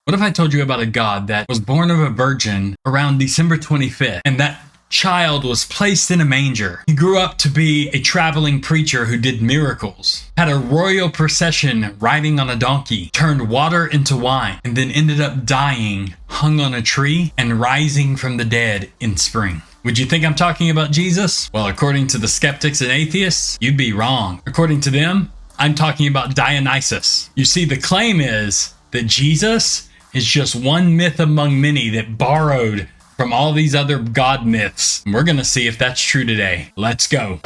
What if I told you about a God that was born of a virgin around December 25th, and that child was placed in a manger? He grew up to be a traveling preacher who did miracles, had a royal procession riding on a donkey, turned water into wine, and then ended up dying, hung on a tree, and rising from the dead in spring. Would you think I'm talking about Jesus? Well, according to the skeptics and atheists, you'd be wrong. According to them, I'm talking about Dionysus. You see, the claim is that Jesus is just one myth among many that borrowed from all these other god myths. And we're going to see if that's true today. Let's go.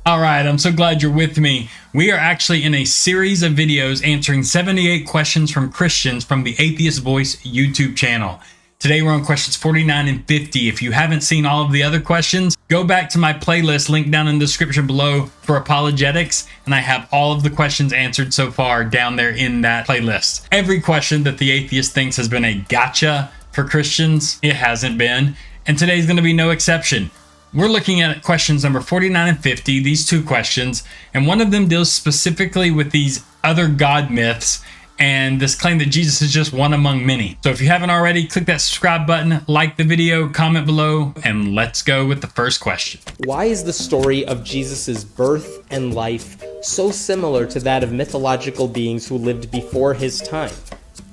All right, I'm so glad you're with me. We are actually in a series of videos answering 78 questions from Christians from the Atheist Voice YouTube channel. Today we're on questions 49 and 50. If you haven't seen all of the other questions, go back to my playlist linked down in the description below for apologetics, and I have all of the questions answered so far down there in that playlist. Every question that the atheist thinks has been a gotcha for Christians, it hasn't been, and today's going to be no exception. We're looking at questions number 49 and 50, these two questions, and one of them deals specifically with these other god myths and this claim that Jesus is just one among many. So if you haven't already, click that subscribe button, like the video, comment below, and let's go with the first question. Why is the story of Jesus' birth and life so similar to that of mythological beings who lived before his time?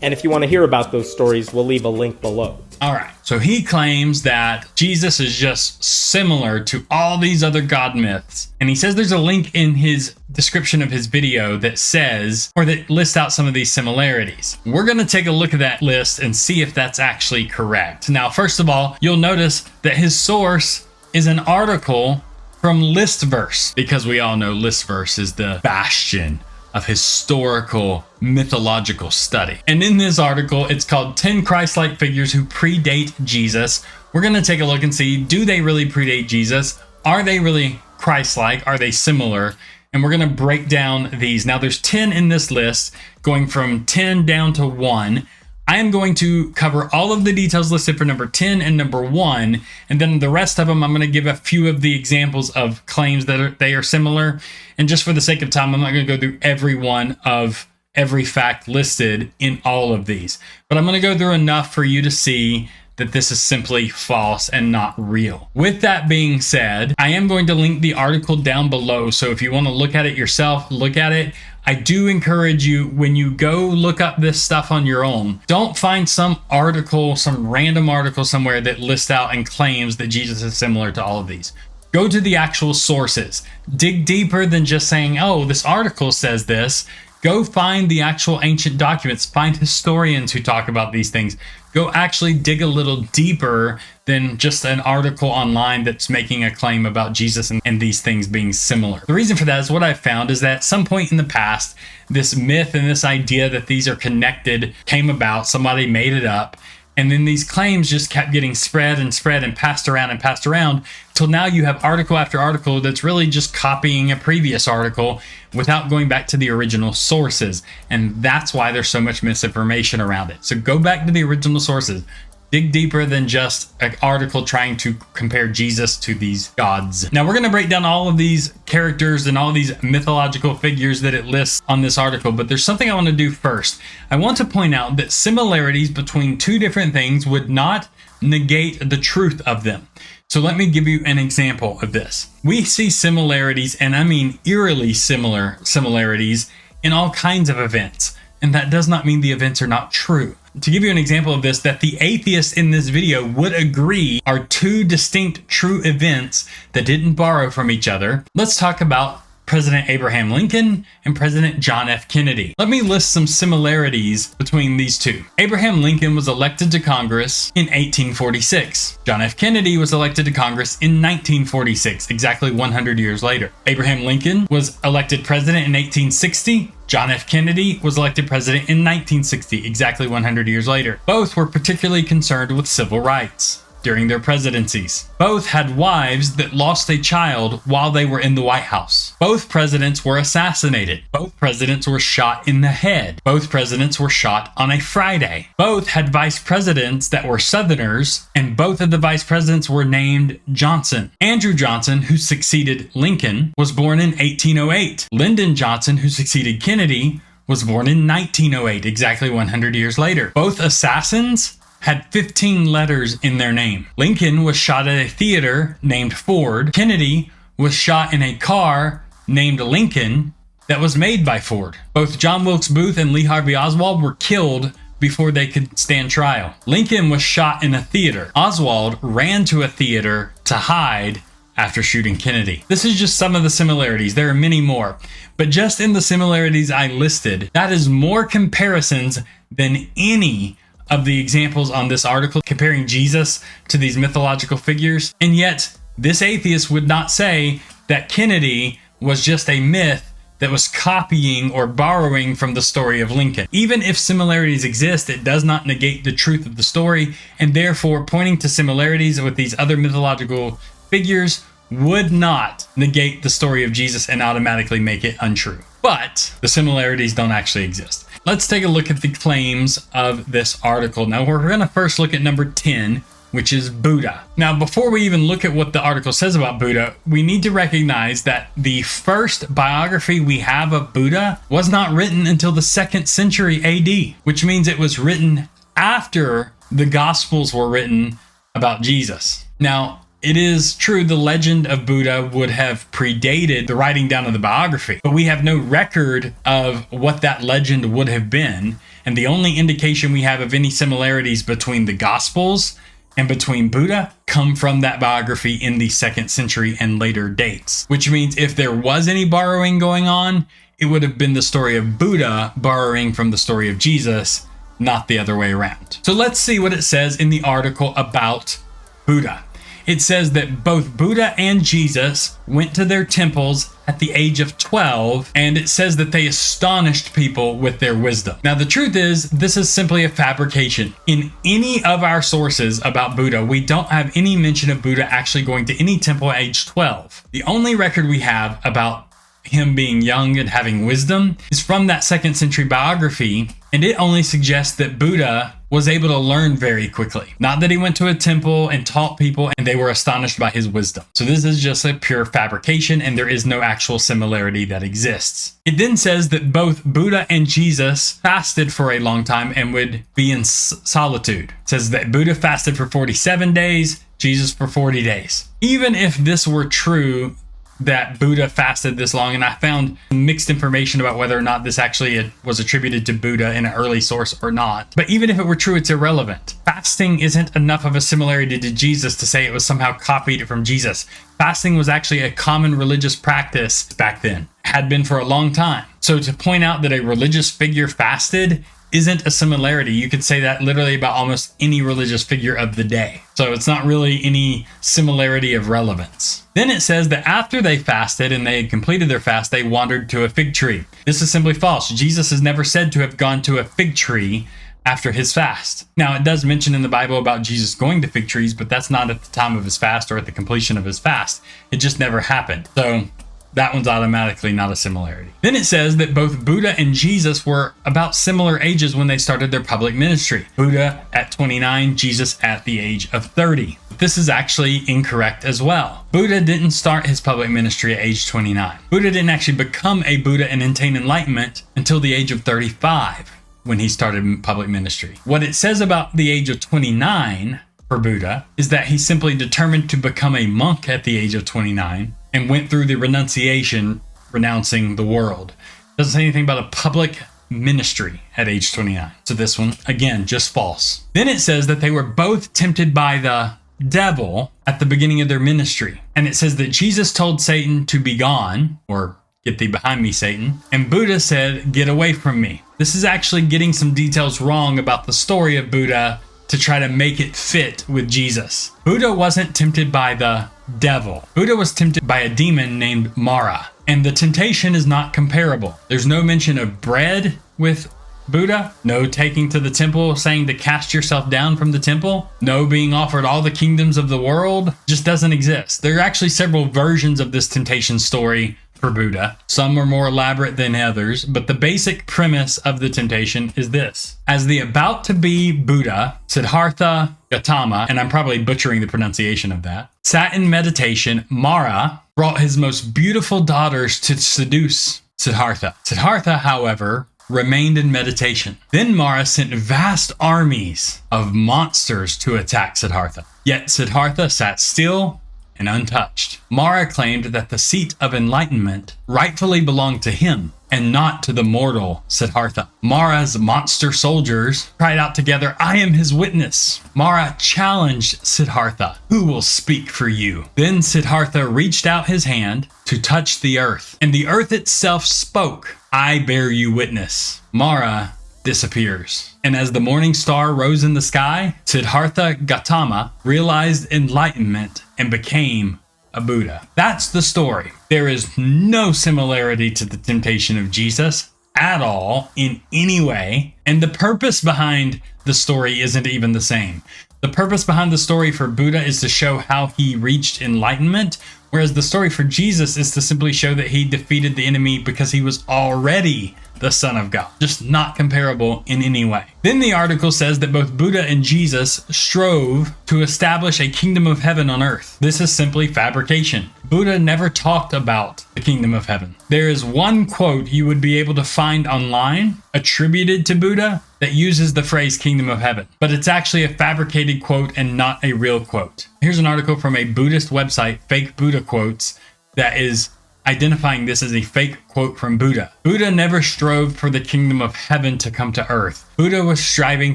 And if you want to hear about those stories, we'll leave a link below. All right, so he claims that Jesus is just similar to all these other god myths. And he says there's a link in his description of his video that says, or that lists out some of these similarities. We're going to take a look at that list and see if that's actually correct. Now, first of all, you'll notice that his source is an article from Listverse, because we all know Listverse is the bastion of historical mythological study. And in this article, it's called 10 Christ-like figures who predate Jesus. We're going to take a look and see, do they really predate Jesus? Are they really Christ-like? Are they similar? And we're going to break down these. Now there's 10 in this list, going from 10 down to 1. I am going to cover all of the details listed for number 10 and number 1, and then the rest of them I'm going to give a few of the examples of claims that they are similar. And just for the sake of time, I'm not going to go through every one of every fact listed in all of these, but I'm going to go through enough for you to see that this is simply false and not real. With that being said, I am going to link the article down below, so if you want to look at it yourself, look at it. I do encourage you, when you go look up this stuff on your own, don't find some article, some random article somewhere that lists out and claims that Jesus is similar to all of these. Go to the actual sources. Dig deeper than just saying, oh, this article says this. Go find the actual ancient documents. Find historians who talk about these things. Go actually dig a little deeper than just an article online that's making a claim about Jesus and these things being similar. The reason for that is what I've found is that at some point in the past, this myth and this idea that these are connected came about. Somebody made it up. And then these claims just kept getting spread and passed around till now you have article after article that's really just copying a previous article without going back to the original sources. And that's why there's so much misinformation around it. So go back to the original sources. Dig deeper than just an article trying to compare Jesus to these gods. Now we're going to break down all of these characters and all these mythological figures that it lists on this article, but there's something I want to do first. I want to point out that similarities between two different things would not negate the truth of them. So let me give you an example of this. We see similarities, and I mean eerily similar similarities, in all kinds of events. And that does not mean the events are not true. To give you an example of this, that the atheists in this video would agree are two distinct true events that didn't borrow from each other. Let's talk about President Abraham Lincoln and President John F. Kennedy. Let me list some similarities between these two. Abraham Lincoln was elected to Congress in 1846. John F. Kennedy was elected to Congress in 1946, exactly 100 years later. Abraham Lincoln was elected president in 1860. John F. Kennedy was elected president in 1960, exactly 100 years later. Both were particularly concerned with civil rights during their presidencies. Both had wives that lost a child while they were in the White House. Both presidents were assassinated. Both presidents were shot in the head. Both presidents were shot on a Friday. Both had vice presidents that were Southerners, and both of the vice presidents were named Johnson. Andrew Johnson, who succeeded Lincoln, was born in 1808. Lyndon Johnson, who succeeded Kennedy, was born in 1908, exactly 100 years later. Both assassins had 15 letters in their name. Lincoln was shot at a theater named Ford. Kennedy was shot in a car named Lincoln that was made by Ford. Both John Wilkes Booth and Lee Harvey Oswald were killed before they could stand trial. Lincoln was shot in a theater. Oswald ran to a theater to hide after shooting Kennedy. This is just some of the similarities. There are many more. But just in the similarities I listed, that is more comparisons than any of the examples on this article comparing Jesus to these mythological figures. And yet, this atheist would not say that Kennedy was just a myth that was copying or borrowing from the story of Lincoln. Even if similarities exist, it does not negate the truth of the story, and therefore pointing to similarities with these other mythological figures would not negate the story of Jesus and automatically make it untrue. But the similarities don't actually exist. Let's take a look at the claims of this article. Now, we're going to first look at number 10, which is Buddha. Now, before we even look at what the article says about Buddha, we need to recognize that the first biography we have of Buddha was not written until the 2nd century AD, which means it was written after the Gospels were written about Jesus. Now, it is true the legend of Buddha would have predated the writing down of the biography, but we have no record of what that legend would have been, and the only indication we have of any similarities between the Gospels and between Buddha come from that biography in the 2nd century and later dates, which means if there was any borrowing going on, it would have been the story of Buddha borrowing from the story of Jesus, not the other way around. So let's see what it says in the article about Buddha. It says that both Buddha and Jesus went to their temples at the age of 12, and it says that they astonished people with their wisdom. Now, the truth is, this is simply a fabrication. In any of our sources about Buddha, we don't have any mention of Buddha actually going to any temple at age 12. The only record we have about him being young and having wisdom is from that 2nd century biography, and it only suggests that Buddha was able to learn very quickly. Not that he went to a temple and taught people and they were astonished by his wisdom. So this is just a pure fabrication, and there is no actual similarity that exists. It then says that both Buddha and Jesus fasted for a long time and would be in solitude. It says that Buddha fasted for 47 days, Jesus for 40 days. Even if this were true, that Buddha fasted this long, and I found mixed information about whether or not this actually was attributed to Buddha in an early source or not. But even if it were true, it's irrelevant. Fasting isn't enough of a similarity to Jesus to say it was somehow copied from Jesus. Fasting was actually a common religious practice back then, had been for a long time. So to point out that a religious figure fasted isn't a similarity. You could say that literally about almost any religious figure of the day. So it's not really any similarity of relevance. Then it says that after they fasted and they had completed their fast, they wandered to a fig tree. This is simply false. Jesus is never said to have gone to a fig tree after his fast. Now, it does mention in the Bible about Jesus going to fig trees, but that's not at the time of his fast or at the completion of his fast. It just never happened. So that one's automatically not a similarity. Then it says that both Buddha and Jesus were about similar ages when they started their public ministry. Buddha at 29, Jesus at the age of 30. This is actually incorrect as well. Buddha didn't start his public ministry at age 29. Buddha didn't actually become a Buddha and attain enlightenment until the age of 35 when he started public ministry. What it says about the age of 29 for Buddha is that he simply determined to become a monk at the age of 29 and went through the renunciation, renouncing the world. Doesn't say anything about a public ministry at age 29. So this one, again, just false. Then it says that they were both tempted by the devil at the beginning of their ministry. And it says that Jesus told Satan to be gone, or get thee behind me, Satan. And Buddha said, get away from me. This is actually getting some details wrong about the story of Buddha to try to make it fit with Jesus. Buddha wasn't tempted by the devil. Buddha was tempted by a demon named Mara, and the temptation is not comparable. There's no mention of bread with Buddha, no taking to the temple saying to cast yourself down from the temple, no being offered all the kingdoms of the world, just doesn't exist. There are actually several versions of this temptation story for Buddha. Some are more elaborate than others, but the basic premise of the temptation is this. As the about-to-be Buddha, Siddhartha Gautama, and I'm probably butchering the pronunciation of that, sat in meditation, Mara brought his most beautiful daughters to seduce Siddhartha. Siddhartha, however, remained in meditation. Then Mara sent vast armies of monsters to attack Siddhartha. Yet Siddhartha sat still and untouched. Mara claimed that the seat of enlightenment rightfully belonged to him and not to the mortal Siddhartha. Mara's monster soldiers cried out together, "I am his witness." Mara challenged Siddhartha, "Who will speak for you?" Then Siddhartha reached out his hand to touch the earth, and the earth itself spoke, "I bear you witness." Mara disappears. And as the morning star rose in the sky, Siddhartha Gautama realized enlightenment and became a Buddha. That's the story. There is no similarity to the temptation of Jesus at all in any way, and the purpose behind the story isn't even the same. The purpose behind the story for Buddha is to show how he reached enlightenment, whereas the story for Jesus is to simply show that he defeated the enemy because he was already the Son of God. Just not comparable in any way. Then the article says that both Buddha and Jesus strove to establish a kingdom of heaven on earth. This is simply fabrication. Buddha never talked about the kingdom of heaven. There is one quote you would be able to find online attributed to Buddha that uses the phrase kingdom of heaven, but it's actually a fabricated quote and not a real quote. Here's an article from a Buddhist website, Fake Buddha Quotes, that is identifying this as a fake quote from Buddha. Buddha never strove for the kingdom of heaven to come to earth. Buddha was striving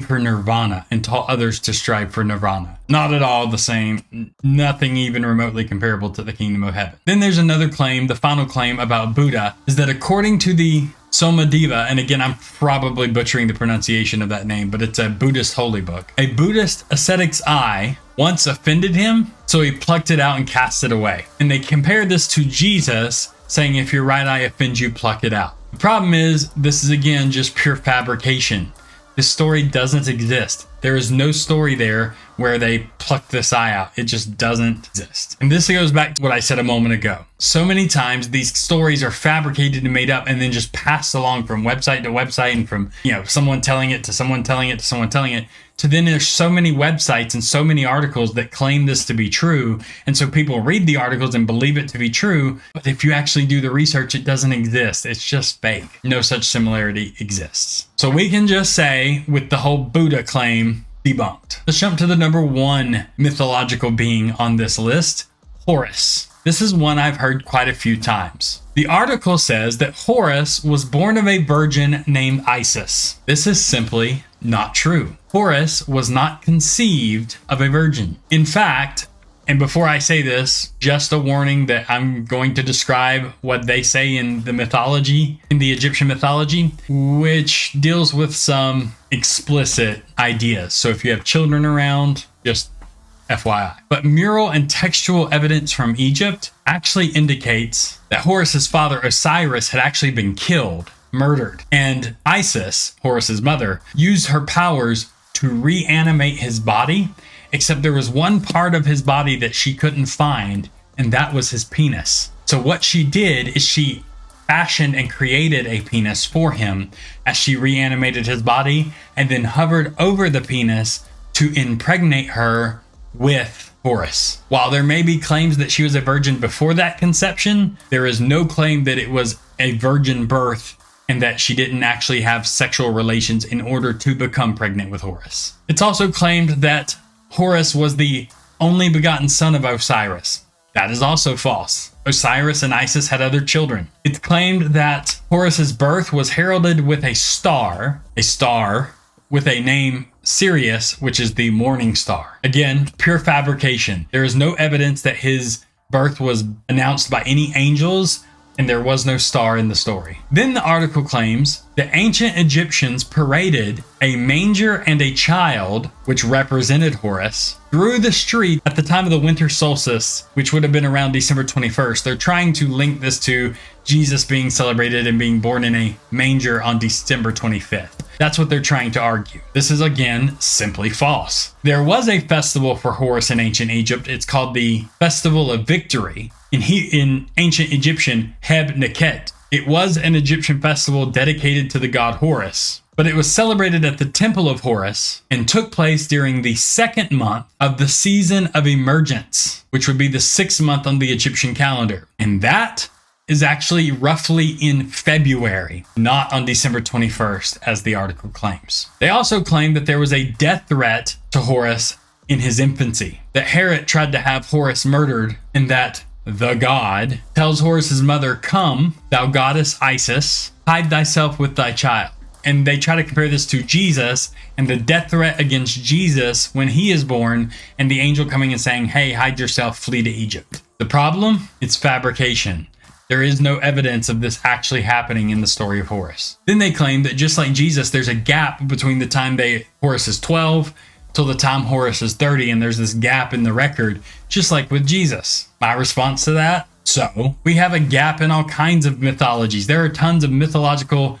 for nirvana and taught others to strive for nirvana. Not at all the same, nothing even remotely comparable to the kingdom of heaven. Then there's another claim, the final claim about Buddha, is that according to the Somadeva, and again, I'm probably butchering the pronunciation of that name, but it's a Buddhist holy book. A Buddhist ascetic's eye once offended him, so he plucked it out and cast it away. And they compared this to Jesus, saying, if your right eye offends you, pluck it out. The problem is, this is again just pure fabrication. This story doesn't exist. There is no story there where they pluck this eye out. It just doesn't exist. And this goes back to what I said a moment ago. So many times these stories are fabricated and made up and then just passed along from website to website and from, someone telling it to someone telling it to someone telling it to then there's so many websites and so many articles that claim this to be true. And so people read the articles and believe it to be true. But if you actually do the research, it doesn't exist. It's just fake. No such similarity exists. So we can just say with the whole Buddha claim debunked. Let's jump to the number one mythological being on this list, Horus. This is one I've heard quite a few times. The article says that Horus was born of a virgin named Isis. This is simply not true. Horus was not conceived of a virgin. In fact, and before I say this, just a warning that I'm going to describe what they say in the mythology, in the Egyptian mythology, which deals with some explicit ideas. So if you have children around, just FYI. But mural and textual evidence from Egypt actually indicates that Horus's father Osiris had actually been killed, murdered. And Isis, Horus's mother, used her powers to reanimate his body, except there was one part of his body that she couldn't find, and that was his penis. So what she did is she fashioned and created a penis for him as she reanimated his body and then hovered over the penis to impregnate her with Horus. While there may be claims that she was a virgin before that conception, there is no claim that it was a virgin birth and that she didn't actually have sexual relations in order to become pregnant with Horus. It's also claimed that Horus was the only begotten son of Osiris. That is also false. Osiris and Isis had other children. It's claimed that Horus's birth was heralded with a star with a name Sirius, which is the morning star. Again, pure fabrication. There is no evidence that his birth was announced by any angels, and there was no star in the story. Then the article claims that ancient Egyptians paraded a manger and a child, which represented Horus, through the street at the time of the winter solstice, which would have been around December 21st. They're trying to link this to Jesus being celebrated and being born in a manger on December 25th. That's what they're trying to argue. This is, again, simply false. There was a festival for Horus in ancient Egypt. It's called the Festival of Victory. In ancient Egyptian, Heb Neket. It was an Egyptian festival dedicated to the god Horus, but it was celebrated at the Temple of Horus and took place during the second month of the season of emergence, which would be the 6th month on the Egyptian calendar. And that is actually roughly in February, not on December 21st, as the article claims. They also claim that there was a death threat to Horus in his infancy, that Herod tried to have Horus murdered, and that the god tells Horus's mother, "Come, thou goddess Isis, hide thyself with thy child." And they try to compare this to Jesus and the death threat against Jesus when he is born, and the angel coming and saying, "Hey, hide yourself, flee to Egypt." The problem? It's fabrication. There is no evidence of this actually happening in the story of Horus. Then they claim that just like Jesus, there's a gap between the time Horus is 12 till the time Horus is 30, and there's this gap in the record, just like with Jesus. My response to that? So, we have a gap in all kinds of mythologies. There are tons of mythological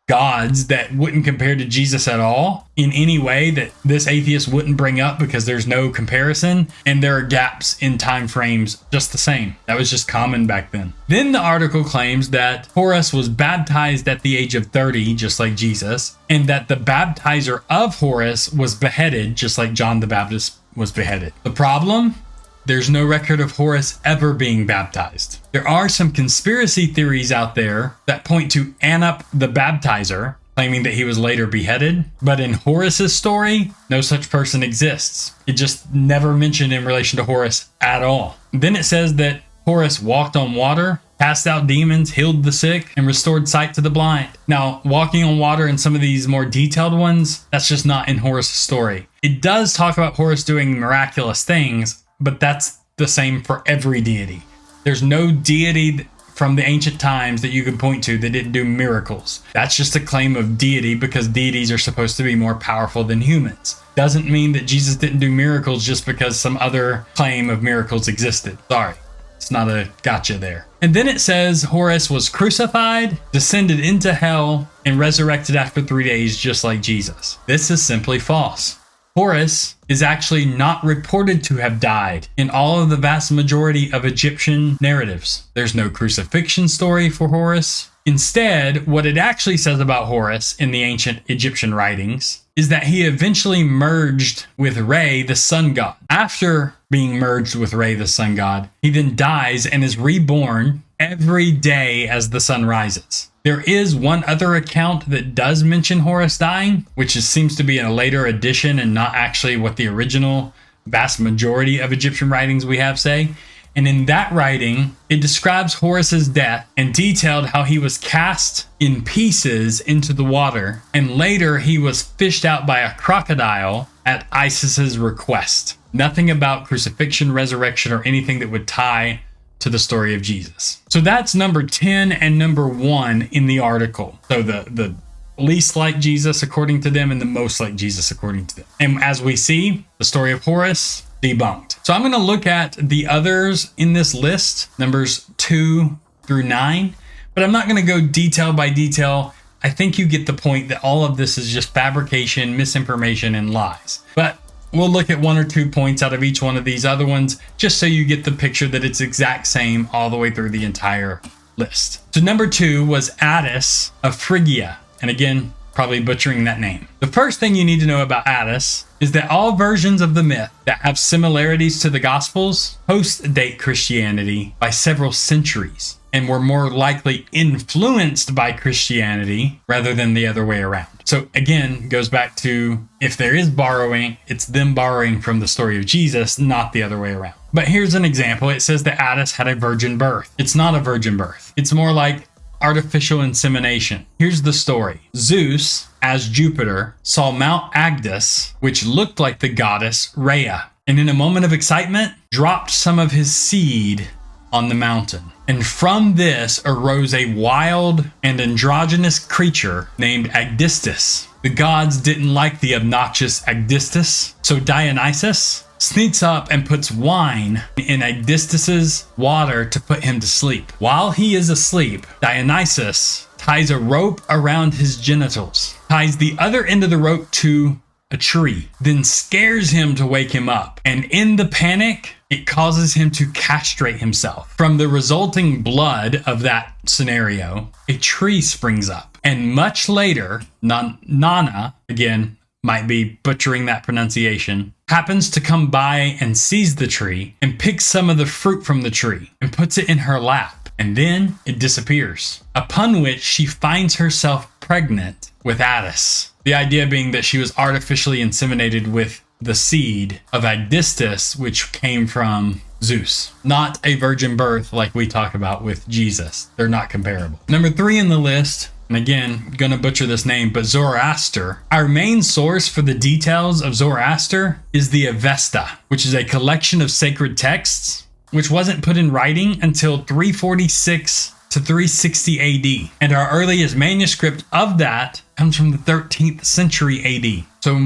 gods that wouldn't compare to Jesus at all in any way that this atheist wouldn't bring up because there's no comparison, and there are gaps in time frames just the same. That was just common back then. Then the article claims that Horus was baptized at the age of 30, just like Jesus, and that the baptizer of Horus was beheaded, just like John the Baptist was beheaded. The problem? There's no record of Horus ever being baptized. There are some conspiracy theories out there that point to Anup the baptizer, claiming that he was later beheaded. But in Horus's story, no such person exists. It just never mentioned in relation to Horus at all. Then it says that Horus walked on water, cast out demons, healed the sick, and restored sight to the blind. Now, walking on water in some of these more detailed ones, that's just not in Horus's story. It does talk about Horus doing miraculous things, but that's the same for every deity. There's no deity from the ancient times that you could point to that didn't do miracles. That's just a claim of deity because deities are supposed to be more powerful than humans. Doesn't mean that Jesus didn't do miracles just because some other claim of miracles existed. Sorry, it's not a gotcha there. And then it says Horus was crucified, descended into hell, and resurrected after 3 days just like Jesus. This is simply false. Horus is actually not reported to have died in all of the vast majority of Egyptian narratives. There's no crucifixion story for Horus. Instead, what it actually says about Horus in the ancient Egyptian writings is that he eventually merged with Re, the sun god. After being merged with Re, the sun god, he then dies and is reborn every day as the sun rises. There is one other account that does mention Horus dying, which seems to be a later addition and not actually what the original vast majority of Egyptian writings we have say. And in that writing, it describes Horus's death and detailed how he was cast in pieces into the water, and later he was fished out by a crocodile at Isis's request. Nothing about crucifixion, resurrection, or anything that would tie to the story of Jesus. So that's number 10 and number 1 in the article. So the least like Jesus according to them and the most like Jesus according to them. And as we see, the story of Horus debunked. So I'm going to look at the others in this list, numbers 2 through 9, but I'm not going to go detail by detail. I think you get the point that all of this is just fabrication, misinformation, and lies. But we'll look at 1 or 2 points out of each one of these other ones, just so you get the picture that it's exact same all the way through the entire list. So number 2 was Attis of Phrygia. And again, probably butchering that name. The first thing you need to know about Attis is that all versions of the myth that have similarities to the Gospels post-date Christianity by several centuries and were more likely influenced by Christianity rather than the other way around. So again, goes back to if there is borrowing, it's them borrowing from the story of Jesus, not the other way around. But here's an example. It says that Attis had a virgin birth. It's not a virgin birth. It's more like artificial insemination. Here's the story. Zeus, as Jupiter, saw Mount Agdus, which looked like the goddess Rhea, and in a moment of excitement, dropped some of his seed on the mountain. And from this arose a wild and androgynous creature named Agdistis. The gods didn't like the obnoxious Agdistis, so Dionysus sneaks up and puts wine in Agdistis's water to put him to sleep. While he is asleep, Dionysus ties a rope around his genitals, ties the other end of the rope to a tree, then scares him to wake him up. And in the panic, it causes him to castrate himself. From the resulting blood of that scenario, a tree springs up. And much later, Nana, again, might be butchering that pronunciation, happens to come by and sees the tree and picks some of the fruit from the tree and puts it in her lap. and then it disappears. Upon which she finds herself pregnant with Attis. The idea being that she was artificially inseminated with the seed of Atheists, which came from Zeus. Not a virgin birth like we talk about with Jesus. They're not comparable. Number 3 in the list, and again, gonna butcher this name, but Zoroaster. Our main source for the details of Zoroaster is the Avesta, which is a collection of sacred texts, which wasn't put in writing until 346 to 360 AD. And our earliest manuscript of that comes from the 13th century AD. So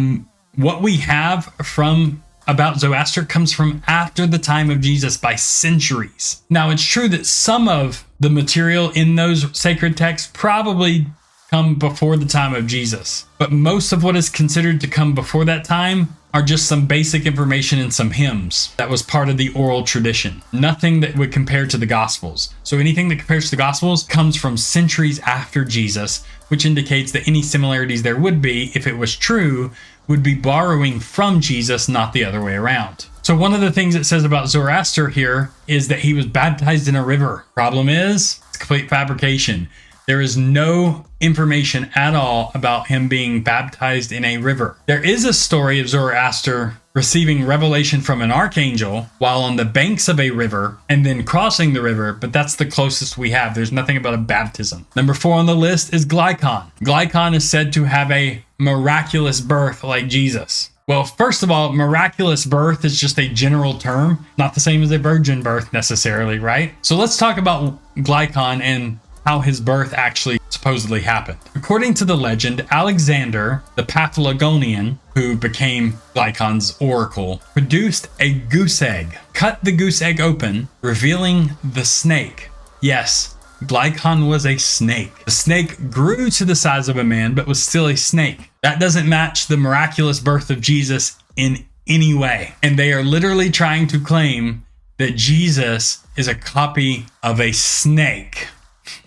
what we have from about Zoroaster comes from after the time of Jesus by centuries. Now, it's true that some of the material in those sacred texts probably come before the time of Jesus, but most of what is considered to come before that time are just some basic information in some hymns that was part of the oral tradition. Nothing that would compare to the Gospels. So anything that compares to the Gospels comes from centuries after Jesus, which indicates that any similarities there would be, if it was true, would be borrowing from Jesus, not the other way around. So one of the things it says about Zoroaster here is that he was baptized in a river. Problem is, it's complete fabrication. There is no information at all about him being baptized in a river. There is a story of Zoroaster receiving revelation from an archangel while on the banks of a river and then crossing the river, but that's the closest we have. There's nothing about a baptism. Number 4 on the list is Glycon. Glycon is said to have a miraculous birth like Jesus. Well, first of all, miraculous birth is just a general term, not the same as a virgin birth necessarily, right? So let's talk about Glycon and how his birth actually supposedly happened. According to the legend, Alexander, the Paphlagonian, who became Glycon's oracle, produced a goose egg, cut the goose egg open, revealing the snake. Yes, Glycon was a snake. The snake grew to the size of a man, but was still a snake. That doesn't match the miraculous birth of Jesus in any way. And they are literally trying to claim that Jesus is a copy of a snake.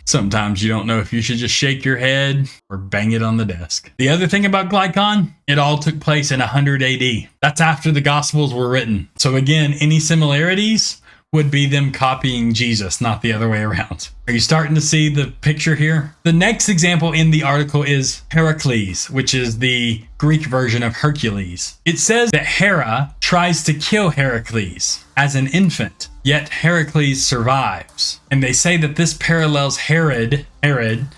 Sometimes you don't know if you should just shake your head or bang it on the desk. The other thing about Glycon, it all took place in 100 AD. That's after the Gospels were written. So again, any similarities would be them copying Jesus, not the other way around. Are you starting to see the picture here? The next example in the article is Heracles, which is the Greek version of Hercules. It says that Hera tries to kill Heracles as an infant, yet Heracles survives. And they say that this parallels Herod, sound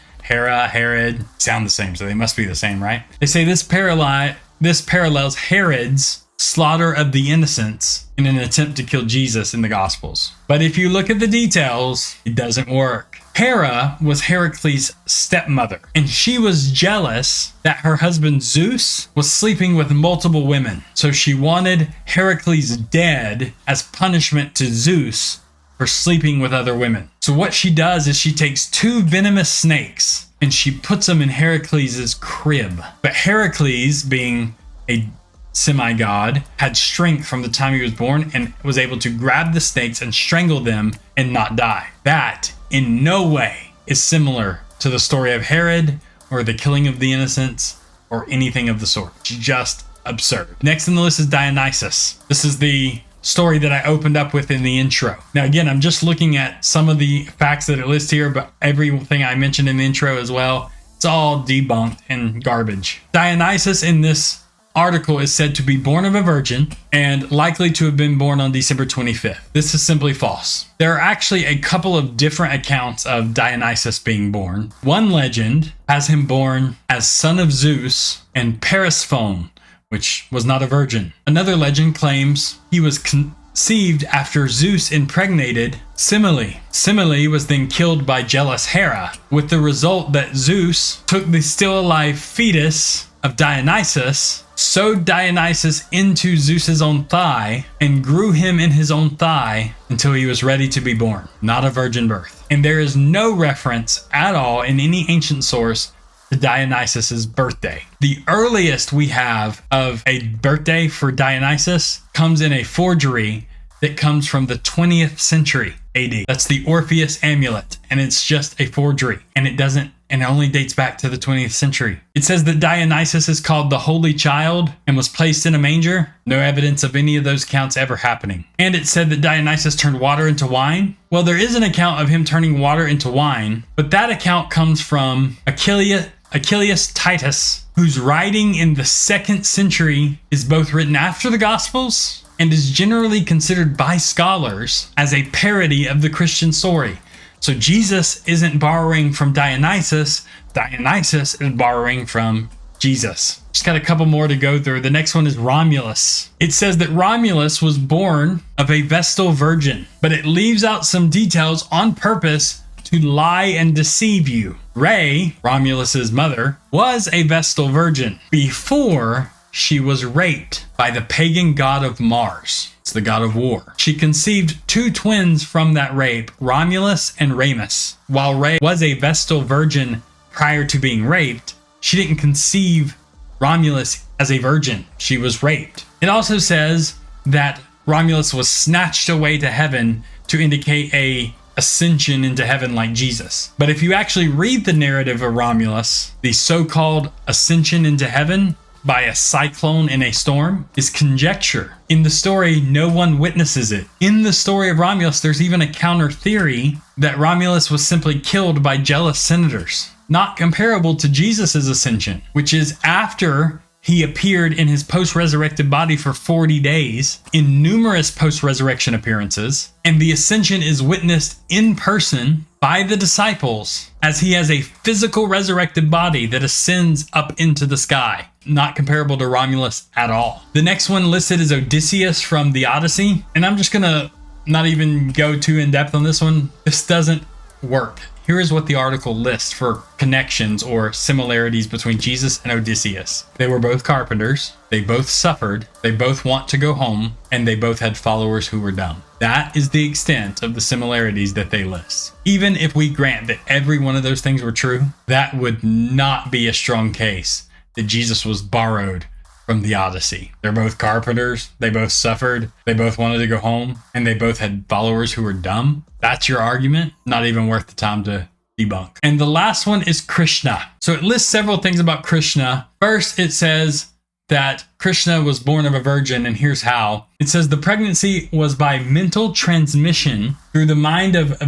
the same, so they must be the same, right? They say this parallels Herod's slaughter of the innocents in an attempt to kill Jesus in the Gospels. But if you look at the details, it doesn't work. Hera was Heracles' stepmother, and she was jealous that her husband Zeus was sleeping with multiple women. So she wanted Heracles dead as punishment to Zeus for sleeping with other women. So what she does is she takes 2 venomous snakes and she puts them in Heracles' crib. But Heracles, being a semi-god, had strength from the time he was born and was able to grab the snakes and strangle them and not die. That in no way is similar to the story of Herod or the killing of the innocents or anything of the sort. It's just absurd. Next on the list is Dionysus. This is the story that I opened up with in the intro. Now again, I'm just looking at some of the facts that it lists here, but everything I mentioned in the intro as well, it's all debunked and garbage. Dionysus in this article is said to be born of a virgin and likely to have been born on December 25th. This is simply false. There are actually a couple of different accounts of Dionysus being born. One legend has him born as son of Zeus and Persephone, which was not a virgin. Another legend claims he was conceived after Zeus impregnated Semele. Semele was then killed by jealous Hera, with the result that Zeus took the still alive fetus of Dionysus, sewed Dionysus into Zeus's own thigh, and grew him in his own thigh until he was ready to be born. Not a virgin birth. And there is no reference at all in any ancient source to Dionysus's birthday. The earliest we have of a birthday for Dionysus comes in a forgery that comes from the 20th century AD. That's the Orpheus amulet, and it's just a forgery, and it doesn't and it only dates back to the 20th century. It says that Dionysus is called the Holy Child and was placed in a manger. No evidence of any of those accounts ever happening. And it said that Dionysus turned water into wine. Well, there is an account of him turning water into wine, but that account comes from Achilles Titus, whose writing in the 2nd century is both written after the Gospels and is generally considered by scholars as a parody of the Christian story. So Jesus isn't borrowing from Dionysus. Dionysus is borrowing from Jesus. Just got a couple more to go through. The next one is Romulus. It says that Romulus was born of a Vestal virgin, but it leaves out some details on purpose to lie and deceive you. Ray, Romulus's mother, was a Vestal virgin before she was raped by the pagan god of Mars. It's the god of war. She conceived 2 twins from that rape, Romulus and Remus. While Ray was a Vestal virgin prior to being raped, she didn't conceive Romulus as a virgin. She was raped. It also says that Romulus was snatched away to heaven to indicate a ascension into heaven like Jesus. But if you actually read the narrative of Romulus, the so-called ascension into heaven by a cyclone in a storm is conjecture. In the story, no one witnesses it. In the story of Romulus, there's even a counter theory that Romulus was simply killed by jealous senators. Not comparable to Jesus' ascension, which is after he appeared in his post-resurrected body for 40 days in numerous post-resurrection appearances, and the ascension is witnessed in person by the disciples as he has a physical resurrected body that ascends up into the sky. Not comparable to Romulus at all. The next one listed is Odysseus from the Odyssey, and I'm just gonna not even go too in depth on this one. This doesn't work. Here is what the article lists for connections or similarities between Jesus and Odysseus. They were both carpenters, they both suffered, they both want to go home, and they both had followers who were dumb. That is the extent of the similarities that they list. Even if we grant that every one of those things were true, that would not be a strong case that Jesus was borrowed from the Odyssey. They're both carpenters, they both suffered, they both wanted to go home, and they both had followers who were dumb. That's your argument? Not even worth the time to debunk. And the last one is Krishna. So it lists several things about Krishna. First, it says that Krishna was born of a virgin, and here's how. It says the pregnancy was by mental transmission through the mind of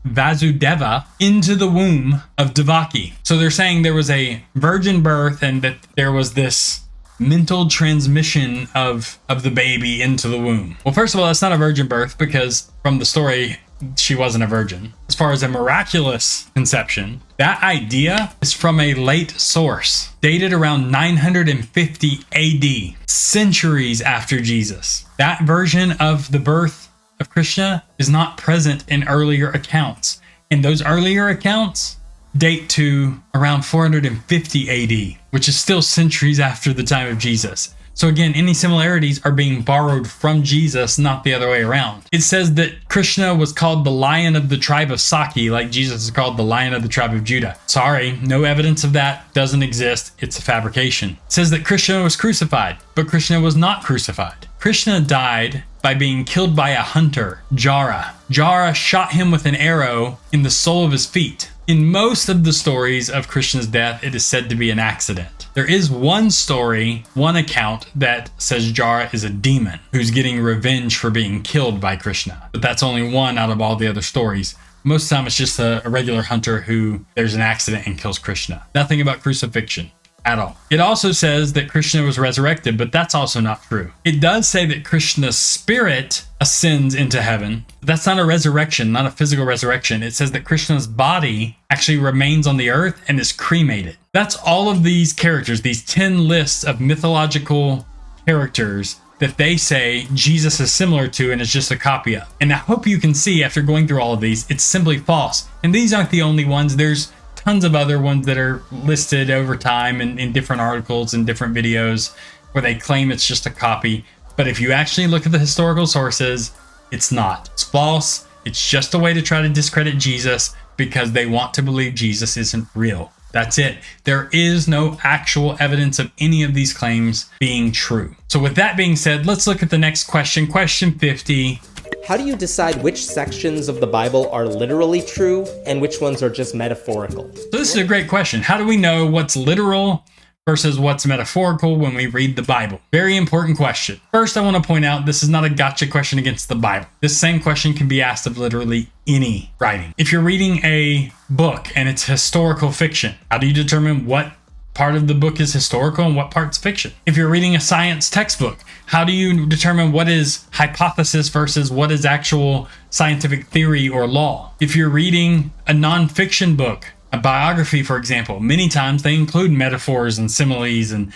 Vasudeva into the womb of Devaki. So they're saying there was a virgin birth and that there was this mental transmission of the baby into the womb. Well, first of all, that's not a virgin birth because from the story, she wasn't a virgin. As far as a miraculous conception, that idea is from a late source, dated around 950 AD, centuries after Jesus. That version of the birth of Krishna is not present in earlier accounts. And those earlier accounts date to around 450 AD, which is still centuries after the time of Jesus. So again, any similarities are being borrowed from Jesus, not the other way around. It says that Krishna was called the Lion of the tribe of Saki, like Jesus is called the Lion of the tribe of Judah. Sorry, no evidence of that, doesn't exist, it's a fabrication. It says that Krishna was crucified, but Krishna was not crucified. Krishna died by being killed by a hunter, Jara. Jara shot him with an arrow in the sole of his feet. In most of the stories of Krishna's death, it is said to be an accident. There is one story, one account that says Jara is a demon who's getting revenge for being killed by Krishna. But that's only one out of all the other stories. Most of the time it's just a regular hunter who there's an accident and kills Krishna. Nothing about crucifixion at all. It also says that Krishna was resurrected, but that's also not true. It does say that Krishna's spirit ascends into heaven. That's not a resurrection, not a physical resurrection. It says that Krishna's body actually remains on the earth and is cremated. That's all of these characters, these 10 lists of mythological characters that they say Jesus is similar to and is just a copy of. And I hope you can see after going through all of these, it's simply false. And these aren't the only ones. There's tons of other ones that are listed over time in different articles and different videos where they claim it's just a copy. But if you actually look at the historical sources, it's not. It's false. It's just a way to try to discredit Jesus because they want to believe Jesus isn't real. That's it. There is no actual evidence of any of these claims being true. So with that being said, let's look at the next question. Question 50. How do you decide which sections of the Bible are literally true and which ones are just metaphorical? So this is a great question. How do we know what's literal versus what's metaphorical when we read the Bible? Very important question. First, I want to point out this is not a gotcha question against the Bible. This same question can be asked of literally any writing. If you're reading a book and it's historical fiction, how do you determine what part of the book is historical and what part's fiction? If you're reading a science textbook, how do you determine what is hypothesis versus what is actual scientific theory or law? If you're reading a nonfiction book, a biography, for example, many times they include metaphors and similes and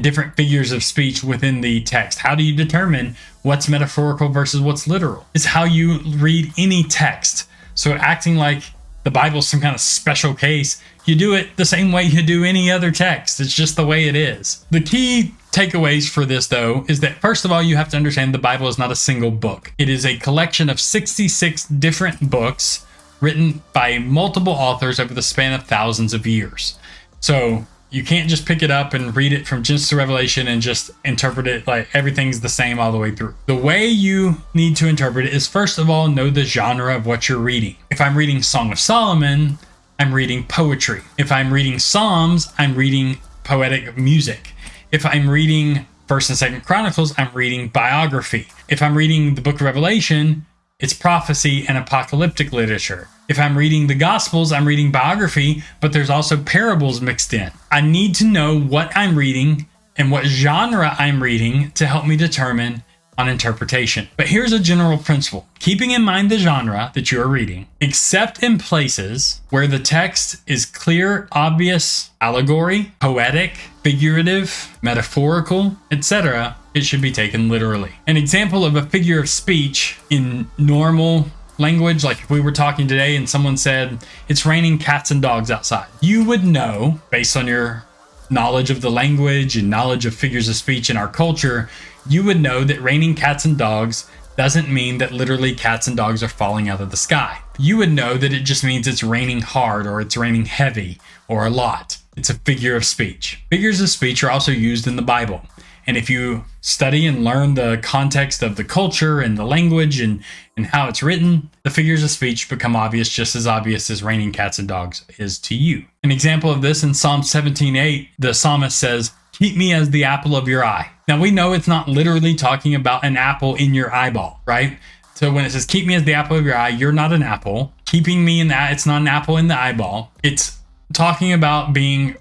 different figures of speech within the text. How do you determine what's metaphorical versus what's literal? It's how you read any text. So acting like the Bible's some kind of special case, you do it the same way you do any other text. It's just the way it is. The key takeaways for this, though, is that first of all, you have to understand the Bible is not a single book. It is a collection of 66 different books written by multiple authors over the span of thousands of years. So you can't just pick it up and read it from Genesis to Revelation and just interpret it like everything's the same all the way through. The way you need to interpret it is first of all, know the genre of what you're reading. If I'm reading Song of Solomon, I'm reading poetry. If I'm reading Psalms, I'm reading poetic music. If I'm reading 1st and 2nd Chronicles, I'm reading biography. If I'm reading the book of Revelation, it's prophecy and apocalyptic literature. If I'm reading the Gospels, I'm reading biography, but there's also parables mixed in. I need to know what I'm reading and what genre I'm reading to help me determine on interpretation. But here's a general principle. Keeping in mind the genre that you are reading, except in places where the text is clear, obvious, allegory, poetic, figurative, metaphorical, etc., it should be taken literally. An example of a figure of speech in normal language, like if we were talking today and someone said, it's raining cats and dogs outside, you would know, based on your knowledge of the language and knowledge of figures of speech in our culture, you would know that raining cats and dogs doesn't mean that literally cats and dogs are falling out of the sky. You would know that it just means it's raining hard or it's raining heavy or a lot. It's a figure of speech. Figures of speech are also used in the Bible. And if you study and learn the context of the culture and the language and how it's written, the figures of speech become obvious, just as obvious as raining cats and dogs is to you. An example of this in Psalm 17:8, the psalmist says, "Keep me as the apple of your eye." Now we know it's not literally talking about an apple in your eyeball, right? So when it says, "Keep me as the apple of your eye," you're not an apple. Keeping me in that, it's not an apple in the eyeball. It's talking about being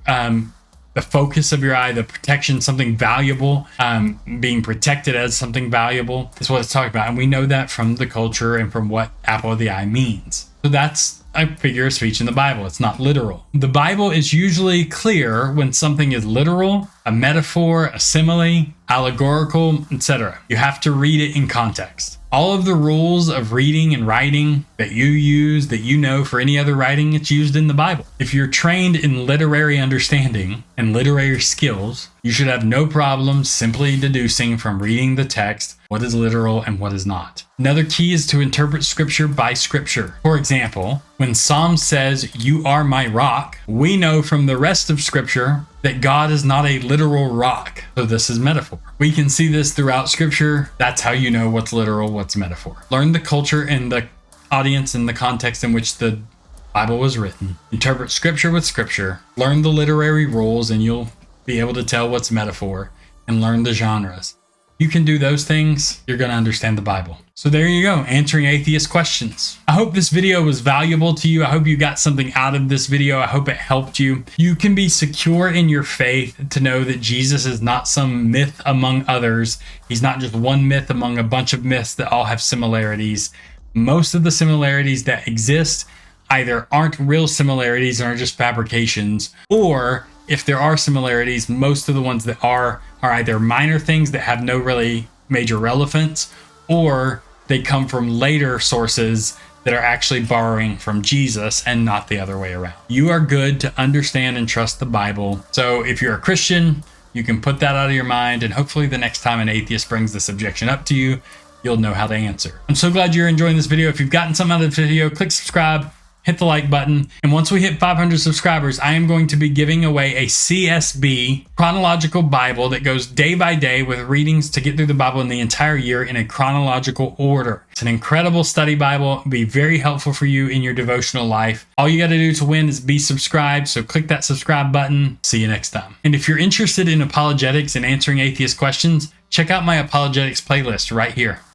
the focus of your eye, the protection, something valuable, being protected as something valuable is what it's talking about. And we know that from the culture and from what apple of the eye means. So that's a figure of speech in the Bible. It's not literal. The Bible is usually clear when something is literal, a metaphor, a simile, allegorical, etc. You have to read it in context. All of the rules of reading and writing that you use, that you know for any other writing, it's used in the Bible. If you're trained in literary understanding and literary skills, you should have no problem simply deducing from reading the text what is literal and what is not. Another key is to interpret scripture by scripture. For example, when Psalm says, "You are my rock," we know from the rest of scripture that God is not a literal rock. So this is metaphor. We can see this throughout scripture. That's how you know what's literal, what's metaphor. Learn the culture and the audience and the context in which the Bible was written. Interpret scripture with scripture. Learn the literary rules and you'll be able to tell what's metaphor and learn the genres. You can do those things, you're going to understand the Bible. So there you go, answering atheist questions. I hope this video was valuable to you. I hope you got something out of this video. I hope it helped you. You can be secure in your faith to know that Jesus is not some myth among others. He's not just one myth among a bunch of myths that all have similarities. Most of the similarities that exist either aren't real similarities and are just fabrications, or if there are similarities, most of the ones that are either minor things that have no really major relevance, or they come from later sources that are actually borrowing from Jesus and not the other way around. You are good to understand and trust the Bible. So if you're a Christian, you can put that out of your mind, and hopefully the next time an atheist brings this objection up to you, you'll know how to answer. I'm so glad you're enjoying this video. If you've gotten something out of this video, click subscribe hit the like button. And once we hit 500 subscribers, I am going to be giving away a CSB chronological Bible that goes day by day with readings to get through the Bible in the entire year in a chronological order. It's an incredible study Bible. It'll be very helpful for you in your devotional life. All you got to do to win is be subscribed. So click that subscribe button. See you next time. And if you're interested in apologetics and answering atheist questions, check out my apologetics playlist right here.